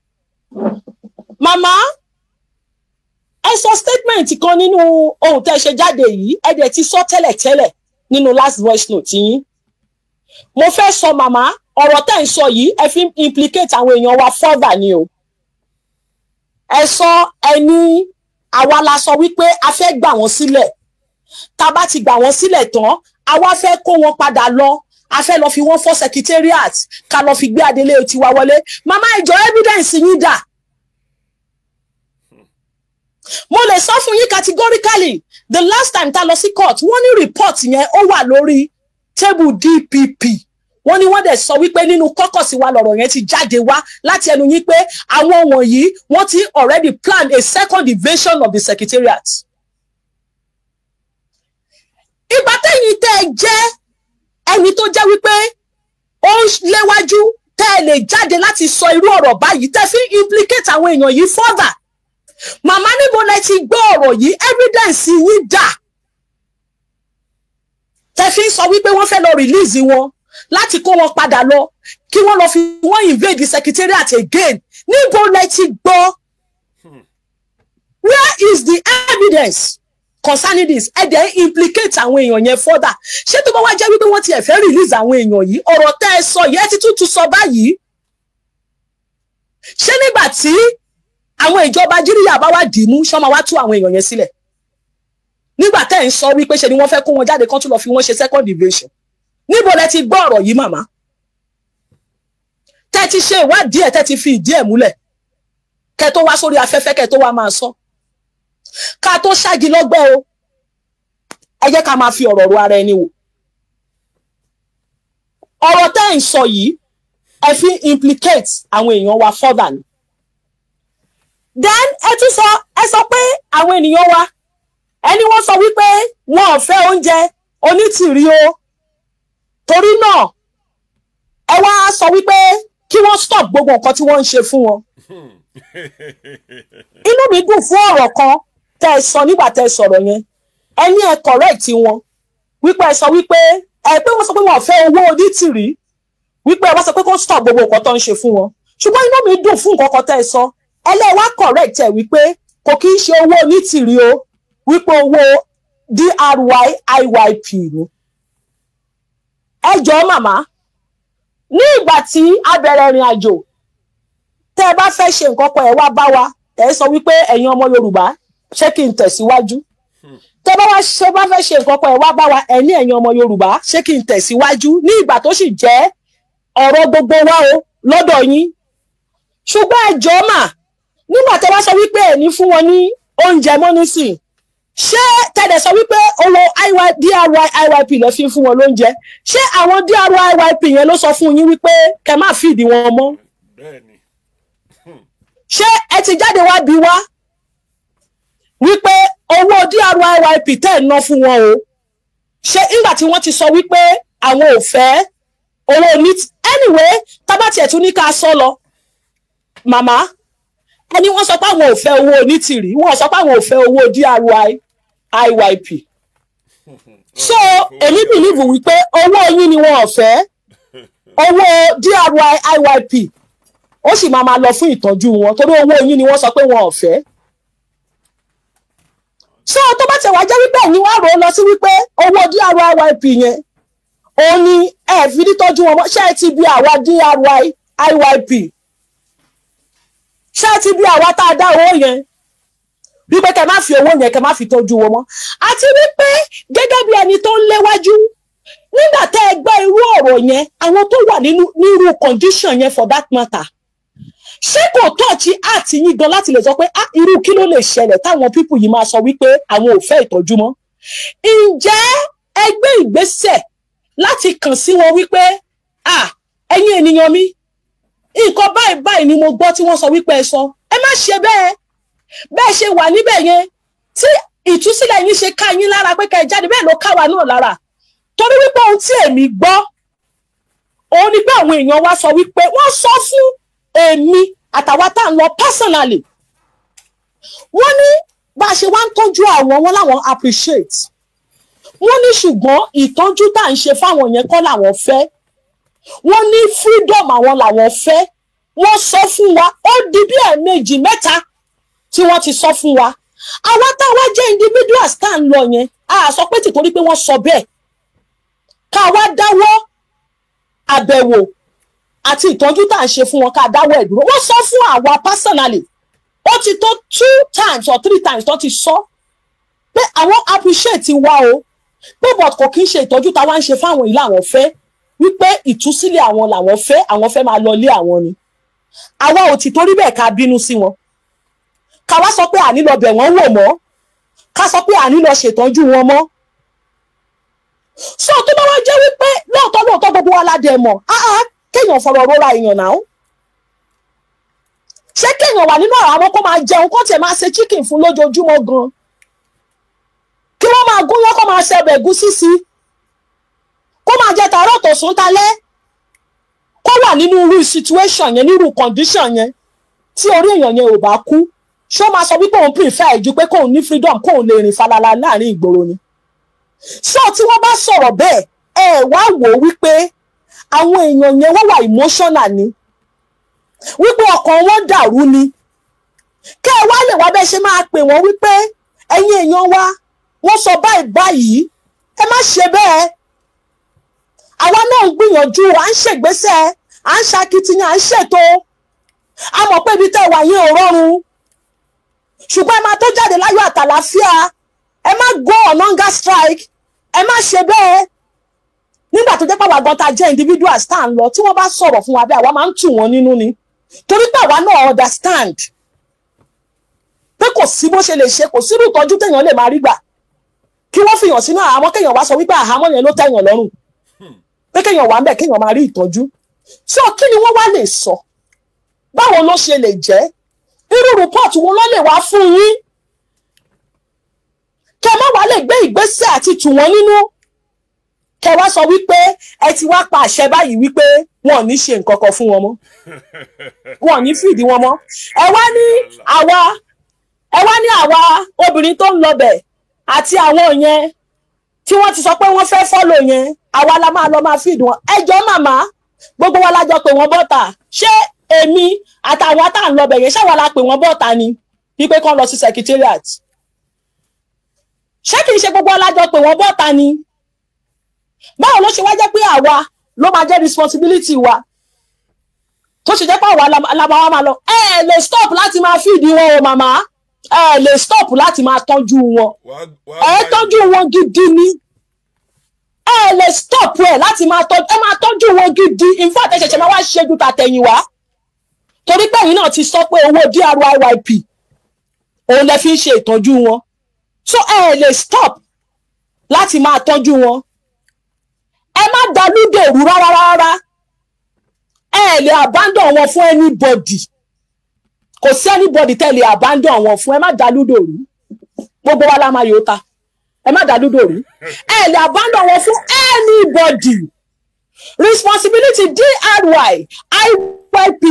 Màmá, ẹ sọ statement kan nínú ohun tẹ́ ṣe jáde yìí, ẹ dẹ̀ ti sọ tẹ́lẹ̀tẹ́lẹ̀ nínú last voice note yín. Mo fẹ́ sọ màmá, ọ̀rọ̀ tẹ́ ń sọ yìí ẹ fi implicate àwọn èèyàn wa further ni o. Ẹ sọ ẹni àwa la sọ wípé a fẹ́ gbà wọ́n sílẹ̀. Tá bá ti gbà wọ́n sílẹ̀ tán, àwa fẹ́ kó wọn padà lọ, a fẹ́ lọ fi wọ́n fọ́ secretariat, ká lọ fi gbé adelé tiwa wọlé. Màmá, ìjọ evidence yín dà. Mo lè sọ fún yín categorically, the last time tá lọ sí court, wọ́n ní report yẹn ó wà lórí table DPP. Wọ́n ní wọ́n dẹ̀ sọ wípé nínú kọ́kọ́sí wa lọ̀rọ̀ yẹn ti jáde wá láti ẹnu yín pé àwọn wọ̀nyí wọ́n ti already planned a second invasion of the secretariat. Ìgbà tẹ́yìn tẹ́ ẹ jẹ́ ẹni tó jẹ́ wípé ó ń léwájú, tẹ́ ẹ tẹ́ lè jáde láti sọ irú ọ̀rọ̀ báyìí tẹ́ fi implicate àwọn èèyàn yìí further. Màmá níbo lẹ ti gbọ́ ọ̀rọ̀ yìí, evidence yìí dà. Tẹ́ fi sọ wípé wọ́n fẹ́ lọ release wọn láti kó wọn padà lọ kí wọ́n lọ fi wọ́n invade the secretariat again. Níbo lẹ ti gbọ́? Where is the evidence concerning this? Ẹ dẹ̀ implicate àwọn èèyàn yẹn further. Ṣé tó bá wá jẹ́ wípé wọ́n ti ẹ̀ fẹ́ release àwọn èèyàn yìí, ọ̀rọ̀ tẹ́ ẹ sọ yẹn ti tún sọ báyìí? Ṣé nígbà tí àwọn ìjọba Nàìjíríà bá wá dìímú ṣọ́ máa wá tú àwọn èèyàn yẹn sílẹ̀? Nígbà tẹ́ ń sọ wípé ṣe ni wọ́n fẹ́ kó wọn jáde kán tún lọ fi wọ́n ṣe second division. Níbo lẹ ti gbọ́ ọ̀rọ̀ yìí màmá? Tẹ́ ti ṣe ìwádìí ẹ̀, tẹ́ ti fi ìdí ẹ̀ múlẹ̀. Kẹ́ tó wá sórí afẹ́fẹ́, kẹ́ tó wá máa sọ. Ká tó ṣáàgì lọ́gbẹ́ o. Ẹ jẹ́ ká máa fi ọ̀rọ̀ ro ara ẹni wò. Ọ̀rọ̀ tẹ́ ń sọ yìí, ẹ fi implicate àwọn èèyàn wa further ni. Then ẹ tún sọ, ẹ sọ pé àwọn ènìyàn wa, ẹni wọ́n sọ wípé wọn ò fẹ́ oúnjẹ onítìrí o. Torí náà, ẹ wá sọ wípé kí wọ́n stop gbogbo nǹkan tí wọ́n ń ṣe fún wọn. Inú mi dùn fún ọ̀rọ̀ kan tẹ́ ẹ sọ nígbà tẹ́ ẹ sọ̀rọ̀ yẹn. Ẹ ní ẹ correct wọn. Wípé ẹ sọ wípé pé wọ́n sọ pé wọn ò fẹ́ owó onítìrí. Wípé ẹ wá sọ pé kó stop gbogbo nǹkan tó ń ṣe fún wọn. Ṣùgbọ́n inú mi dùn fún nǹkan kan tẹ́ ẹ sọ. Ẹlẹ́wà correct ẹ wípé kò kí ń ṣe owó onítìrí o. Wípé owó DRY-IYP ni. Ẹ jọ̀ọ́ màmá, ní ìgbà tí a bẹ̀rẹ̀ ìrìn àjò, tẹ́ ẹ bá fẹ́ ṣe nǹkan kan ẹ wá bá wa, ẹ sọ wípé ẹ̀yin ọmọ Yorùbá ṣé kí n tẹ̀síwájú. Tẹ́ bá fẹ́ ṣe nǹkan kan ẹ wá bá wa, ẹ ní ẹ̀yin ọmọ Yorùbá ṣé kí n tẹ̀síwájú ní ìgbà tó sì jẹ́ ọ̀rọ̀ gbogbo wa o lọ́dọ̀ yín. Ṣùgbọ́n ẹ jọ̀ọ́ mà, nígbà tẹ́ bá sọ wípé ẹ ní fún wọn ní oúnjẹ mọ́ nísìn, ṣé tẹ́lẹ̀ sọ wípé owó DRY-IYP lẹ fi fún wọn lóúnjẹ? Ṣé àwọn DRY-IYP yẹn ló sọ fún yín wípé kẹ́ má fìdí wọn mọ́? Ṣé ẹ ti jáde wá bí wá wípé owó DRY-IYP tẹ́ ẹ̀ ná fún wọn o? Ṣé nígbà tí wọ́n ti sọ wípé àwọn ò fẹ́ owó ní anyway, tábàtì ẹ̀ tún ní ká sọ lọ màmá, ẹni wọ́n sọ pé àwọn ò fẹ́ owó onítìrí, wọ́n sọ pé àwọn ò fẹ́ owó DRY-IYP. So èmi believe wípé owó yín ni wọn ò fẹ́, owó DRY-IYP ó sì máa lọ fún ìtọ́jú wọn torí owó yín ni wọ́n sọ pé wọn ò fẹ́. So tó bá tẹ̀ wá jẹ́ wípé ẹ̀yin wá rò ó lọ sí wípé owó DRY-IYP yẹn òun ni ẹ fi ní tọ́jú wọn mọ́, ṣé ẹ ti bí àwa DRY-IYP? Ṣé ẹ ti bí àwa tá a dá owó yẹn wípé kẹ má fi owó yẹn kẹ má fi tọ́jú wọn mọ́? Àti wípé gẹ́gẹ́ bí ẹni tó ń léwájú, nígbà tẹ́ ẹ gbọ́ irú ọ̀rọ̀ yẹn, àwọn tó wà nírú condition yẹn for that matter, ṣé kò tọ́ọ̀tì àti yín gan láti lè sọ pé irú kí ló lè ṣẹlẹ̀ táwọn pípù yìí máa sọ wípé àwọn ò fẹ́ ìtọ́jú mọ́? Ǹjẹ́ ẹ gbé ìgbésẹ̀ láti kàn sí wọn wípé ẹ̀yin ènìyàn mi, nǹkan báyìí báyìí ni mo gbọ́ tí wọ́n sọ wípé ẹ sọ, ẹ má ṣe bẹ́ẹ̀ ṣe wà níbẹ̀ yẹn tí ìtúsílẹ̀ yín ṣe ká yín lára pé ká ẹ jáde, bẹ́ẹ̀ ló ká wa náà lára. Torí wípé ohun tí èmi gbọ́ òun ni pé àwọn èèyàn wa sọ wípé wọ́n sọ fún èmi àtàwọn tá à ń lọ personally, wọ́n ní bá a ṣe wá ń tọ́jú àwọn, wọn láwọn appreciate, wọ́n ní ṣùgbọ́n ìtọ́jú tá à ń ṣe fáwọn yẹn kọ́ làwọn fẹ́, wọ́n ní freedom àwọn làwọn fẹ́. Wọ́n sọ fún wa ó di bí ẹ̀ẹ̀mejì mẹ́ta tí wọ́n ti sọ fún wa. Àwa táwa jẹ́ individuals tá à ń lọ yẹn, a sọ pé tìtorí pé wọ́n sọ bẹ́ẹ̀ ká wá dáwọ́ àbẹ̀wò àti ìtọ́jú tá à ń ṣe fún wọn ká dáwọ́ ẹ̀ dúró. Wọ́n sọ fún àwa personally, ó ti tó 2 times or 3 times tó ti sọ pé àwọn appreciate wa o, pé but kò kí ń ṣe ìtọ́jú táwa ń ṣe fáwọn yìí làwọn fẹ́, wípé ìtúsílẹ̀ àwọn làwọn fẹ́ máa lọ lé àwọn ni. Àwa ò ti torí bẹ́ẹ̀ ká bínú sí wọn, ká wá sọ pé àní lọ bẹ̀ wọ́n wò mọ́, ká sọ pé àní lọ ṣètọ́jú wọn mọ́. So tó bá wá jẹ́ wípé lóòótọ́ gbogbo wa ládẹ mọ̀, kéèyàn fọ̀rọ̀ rora èèyàn náà. Ṣé kéèyàn wà nínú àwọn kó máa jẹun kó tiẹ̀ máa ṣe chicken fún lójoojúmọ́ gan, kí wọ́n máa gúnyán kó máa ṣe ọbẹ̀ ẹ̀gúsí sí, kó máa jẹ tàárọ̀ tọ̀sán talẹ́, tó wà nínú irú situation yẹn nírú condition yẹn tí orí èèyàn yẹn ò bá kú ṣó máa sọ wípé òun prefer ju pé kóun ní freedom kóun lè rìn falala láàrin ìgboro ni. so tí wọ́n bá sọ̀rọ̀ bẹ́ẹ̀ ẹ wá wò ó wípé àwọn èèyàn yẹn wọ́n wà emotional ni wípé ọkàn wọn dàrú ni kẹ́ ẹ wá lè wá bẹ́ẹ̀ ṣe máa pè wọ́n wípé ẹ̀yin èèyàn wa wọ́n sọ báyìí báyìí ẹ má ṣe bẹ́ẹ̀. àwa náà ń gbìyànjú à ń ṣègbésẹ̀ à ń ṣakitiyan à ń ṣètò a mọ̀ pé ibi tẹ́ wà yín ò rọrùn ṣùgbọ́n ẹ máa tó jáde láyọ̀ àtàlàáfíà ẹ má go on hunger strike ẹ má ṣe bẹ́ẹ̀. nígbà tó jẹ́ pé àwa gan ta jẹ́ individuals tá à ń lọ tí wọ́n bá sọ̀rọ̀ fún wa bẹ́ẹ̀ àwa máa ń tù wọ́n nínú ni torí pé àwa náà understand pé kò sí bó ṣe lè ṣe kò sírú ìtọ́jú téèyàn lè máa rí gbà kí wọ́n fìyàn sínú àhámọ́ kéèyàn wá sọ wípé àhámọ́ yẹn ló tẹ́yàn lọ́rùn pé kéèyàn wà ń bẹ̀ kéèyàn máa rí ìtọ́jú so kí ni wọ́n wá lè sọ báwo ló ṣe lè jẹ́ irú report wo ló lè wá fún yín kẹ́ má wá lè gbé ìgbésẹ̀ àti tù wọ́n nínú kẹ́ wá sọ wípé ẹ ti wá pa àṣẹ báyìí wípé wọn ò ní ṣe nǹkan kan fún wọn mọ́ wọn ò ní fìdí wọn mọ́ ẹ wá ní àwa obìnrin tó ń lọ bẹ̀ àti àwọn yẹn tí wọ́n ti sọ pé wọ́n fẹ́ fọ́lò yẹn àwa la máa lọ máa fìdí wọn ẹjọ́ màmá gbogbo wa lájọ pé wọ́n bọ́ta ṣé èmi àtàwọn tá à ń lọ bẹ̀ yẹn ṣáwa la pè wọ́n bọ́ta ni wípé kán lọ sí secretariat ṣé kìí ṣe gbogbo alájọ pé wọ́n bọ́ta ni báwo ló ṣe wá jẹ́ pé àwa ló máa jẹ́ responsibility wa tó ṣe jẹ́ pé àwa la máa lọ ẹ lè stop láti máa fìdí wọn o màmá ẹ lè stop láti máa tọ́jú wọn ẹ tọ́jú wọn gidi ni ẹ lè stop ẹ láti máa tọ́jú wọn gidi in fact ẹ ṣẹ̀ṣẹ̀ máa wá ṣe ju tàtẹ̀yìn wá torí pé ẹ̀yin náà ti sọ pé owó DRYYP òun lè fi ń ṣe ìtọ́jú wọn so ẹ lè stop láti máa tọ́jú wọn ẹ má dàlú dèrú rárá ẹ lè abandon wọn fún anybody kò sí anybody tẹ́ lè abandon wọn fún ẹ má dàlú dèrú gbogbo wa la máa yóò ta ẹ má dàlú dèrú ẹ lè abandon wọn fún anybody responsibility DRYYP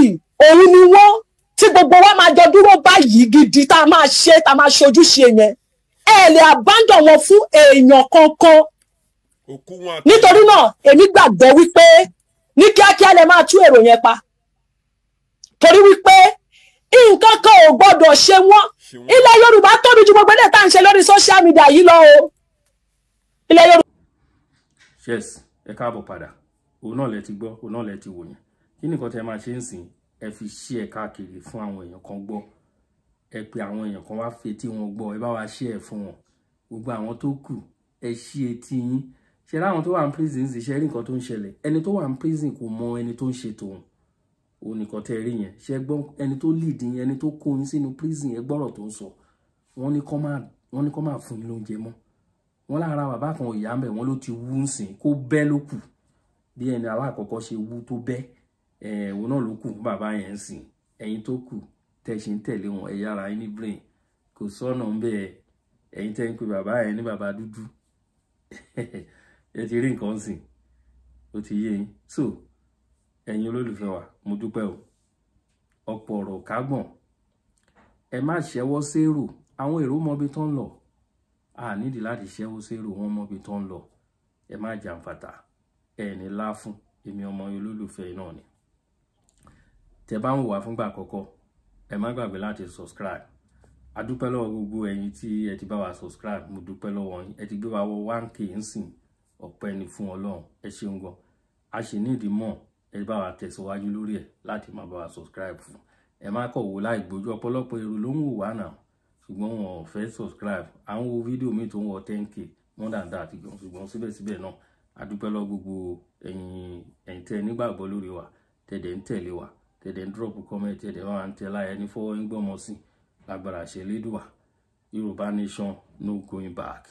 òun ni wọ́n tí gbogbo wa máa jọ dúró báyìí gidi tá a máa ṣe ojúṣe yẹn ẹ lè abandon wọn fún èèyàn kankan nítorí náà èmi gbàgbọ́ wípé ní kíákíá lè máa tú èrò yẹn pa torí wípé nǹkan kan ò gbọ́dọ̀ ṣe wọ́n ilẹ̀ Yorùbá tóbi ju gbogbo ilé tá à ń ṣe lórí social media yìí lọ o ilẹ̀ Yorùbá. yes ẹ káàbọ̀ padà òun náà lẹ ti gbọ́ òun náà lẹ ti wò yẹn kí nìkan tẹ máa ṣe ń sìn ẹ fi ṣí ẹ káàkiri fún àwọn èèyàn kan gbọ́ ẹ pé àwọn èèyàn kan wá fetí wọn gbọ́ ẹ bá wa ṣí ẹ fún wọn gbogbo àwọn tó kù ẹ ṣí etí yín ṣe láwọn tó wà ní prison sì ṣe rí nǹkan tó ń ṣẹlẹ̀ ẹni tó wà ní prison kò mọ ẹni tó ń ṣe tòun òun nìkan tẹ́ rí yẹn ṣe gbọ́ ẹni tó lead yín ẹni tó kó yín sínú prison ẹ gbọ́rọ̀ tó ń sọ wọ́n ní kó máa fún yín lóúnjẹ mọ́ wọ́n lára bàbá kan ìyá ń bẹ̀ wọ́n ló ti wú ń sìn kó bẹ́ ló kù bí ẹni alákọ̀ọ́kọ́ ṣe wú tó bẹ́ òun náà ló kù fún bàbá yẹn ń sìn ẹ̀yin tó kù tẹ́ ṣe ń tẹ̀lé wọn ẹ̀yà ara yín ní brain kò sọ́nà ń bẹ̀ ẹ̀yin tẹ́ ń pe bàbá yẹn ní bàbá dúdú ẹ ti rí nǹkan sìn ó ti yé yín so ẹ̀yin olólùfẹ́ wa mo dúpẹ́ o ọ̀pọ̀ ọ̀rọ̀ kágbọ̀n ẹ má ṣẹ́wọ́ sérò àwọn èrò mọbi tó ń lọ a nídìí láti ṣẹ́wọ́ sérò wọn mọbi tó ń lọ ẹ má jàǹfàtà ẹ ní láfún èmi ọmọ olólùfẹ́ náà ni tẹ bá ń wò wá fúngbà àkọ́kọ́ ẹ má gbàgbé láti subscribe a dúpẹ́ lọ́wọ́ gbogbo ẹ̀yin tí ẹ ti bá wa subscribe mo dúpẹ́ lọ́wọ́ yín ẹ ti gbé wa wọ 1k ń sìn ọpẹ́ ni fún Ọlọ́run ẹ ṣeun gan a ṣì ní ìdí mọ̀ ẹ bá wa tẹ̀síwájú lórí ẹ̀ láti máa bá wa subscribe fún ẹ má kọ̀ wò láì gbójú ọ̀pọ̀lọpọ̀ èrò ló ń wò wá náà ṣùgbọ́n wọn ò fẹ́ subscribe à ń wo fídíò mi tó ń wọ 10k more than that gan ṣùgbọ́n síbẹ̀síbẹ̀ náà a dúpẹ́ lọ́wọ́ gbogbo ẹ̀yin tẹ́ nígbàgbọ́ lórí wa tẹ̀dẹ̀ ń tẹ̀lé wa tẹ̀dẹ̀ ń drop comment tẹ̀dẹ̀ wá ń tẹ̀ láyé ní fọwọ́ ń gbọ́mọ sí lágbára ṣẹlẹ́dùwà Yorùbá nation no going back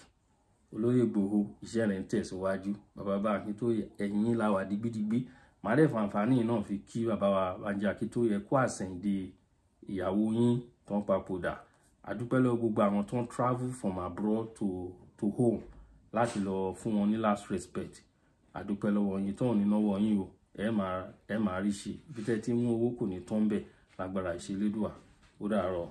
olóyè Ìgbòho iṣẹ́ rẹ̀ ń tẹ̀síwájú bàbá bá Akíntóyè ẹ̀yìn láwà digbidigbi màá dẹ̀ fàǹfààní náà fi kí bàbá wa Banji Akíntóyè kó àsẹ̀yìndé ìyàwó yín tó ń papòdà àdúpẹ́ lọ́wọ́ gbogbo àwọn tó ń travel from abroad to home láti lọ fún wọn ní last respect àdúpẹ́ lọ́wọ́ yín tó ń ní náwó yín o ẹ máa rí ṣe ibi tẹ́ ti mú owó kò ní tán bẹ́ẹ̀ lágbára ìṣelédùà ó dàárọ̀.